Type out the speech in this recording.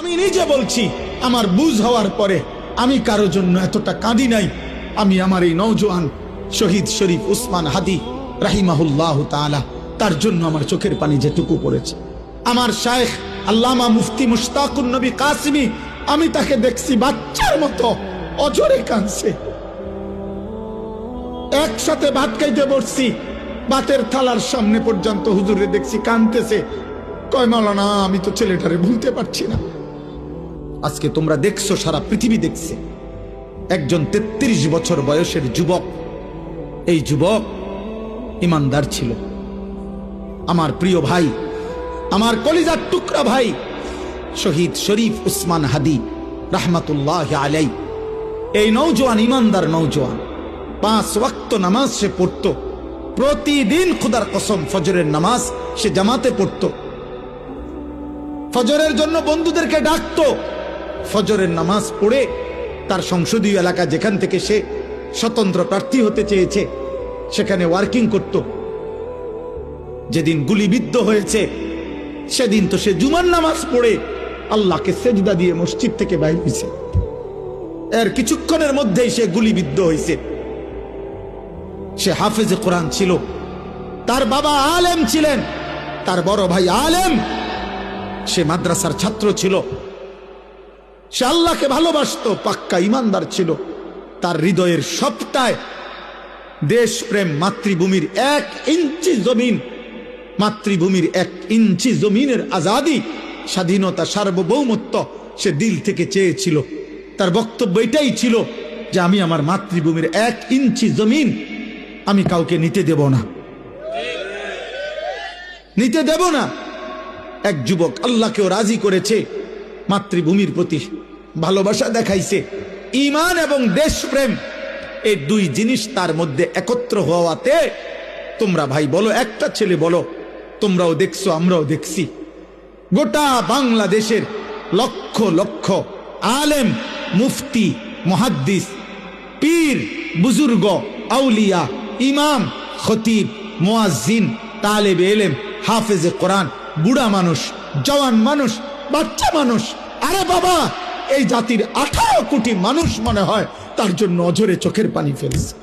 আমি নিজে বলছি, আমার বুঝ হওয়ার পরে আমি কারো জন্য এতটা কাঁদি নাই। আমি আমার এই নওজোয়ান শহীদ শরীফ উসমান হাদি রাহিমাহুল্লাহ তাআলা, তার জন্য আমার চোখের পানি যেটুকু পড়েছে। আমার শায়েখ আল্লামা মুফতি মুশতাকুন নবী কাসিমি, আমি তাকে দেখছি বাচ্চার মতো অজরে কাঁদছে। একসাথে ভাত খাইতে বসছি, ভাতের থালার সামনে পর্যন্ত হুজুরে দেখছি কাঁদতেছে। কয় মাওলানা, আমি তো ছেলেটারে ভুলতে পারছি না। আজকে তোমরা দেখছো, সারা পৃথিবী দেখছে, একজন 33 বছর বয়সের যুবক। এই যুবক ইমানদার ছিল। আমার প্রিয় ভাই, আমার কলিজার টুকরা ভাই শহীদ শরীফ উসমান হাদি রাহমাতুল্লাহ আলাই, এই নওজোয়ান ইমানদার নওজোয়ান 5 ওয়াক্ত নামাজ সে পড়তো প্রতিদিন। খুদার কসম, ফজরের নামাজ সে জামাতে পড়তো। ফজরের জন্য বন্ধুদেরকে ডাকতো। ফজরের নামাজ পড়ে তার সংসদীয় এলাকা, যেখান থেকে সে স্বতন্ত্র প্রার্থী হতে চেয়েছে, সেখানে ওয়ার্কিং করত। যেদিন গুলিবিদ্ধ হয়েছে সেদিন তো সে জুমার নামাজ পড়ে আল্লাহকে সেজদা দিয়ে মসজিদ থেকে বাইর হয়েছে। এর কিছুক্ষণের মধ্যেই সে গুলিবিদ্ধ হয়েছে। সে হাফেজে কোরআন ছিল, তার বাবা আলেম ছিলেন, তার বড় ভাই আলেম, সে মাদ্রাসার ছাত্র ছিল, সে আল্লাহকে ভালোবাসতো, পাক্কা ইমানদার ছিল। তার হৃদয়ের সবটায় দেশপ্রেম, মাতৃভূমির 1 ইঞ্চি জমিন, মাতৃভূমির 1 ইঞ্চি জমিনের আজাদি, স্বাধীনতা, সার্বভৌমত্ব সে দিল থেকে চেয়েছিল। তার বক্তব্য এটাই ছিল যে আমি আমার মাতৃভূমির 1 ইঞ্চি জমিন আমি কাউকে নিতে দেব না, নিতে দেব না। এক যুবক আল্লাহকেও রাজি করেছে, মাতৃভূমির প্রতি ভালোবাসা দেখাইছে, ঈমান এবং দেশপ্রেম, এই 2 জিনিস তার মধ্যে একত্র হওয়াতে, তোমরা ভাই বলো, একটা ছেলে বলো, তোমরাও দেখছো, আমরাও দেখছি, গোটা বাংলাদেশের লক্ষ লক্ষ আলেম, মুফতি, মুহাদ্দিস, পীর, বুজুর্গ, আউলিয়া, ইমাম, খতিব, মুয়াজ্জিন, তালেবে ইলম, হাফেজে কোরআন, বুড়া মানুষ, জওয়ান মানুষ, বাচ্চা মানুষ, আরে বাবা, এই জাতির 18 কোটি মানুষ মনে হয় তার জন্য অঝরে চোখের পানি ফেলছে।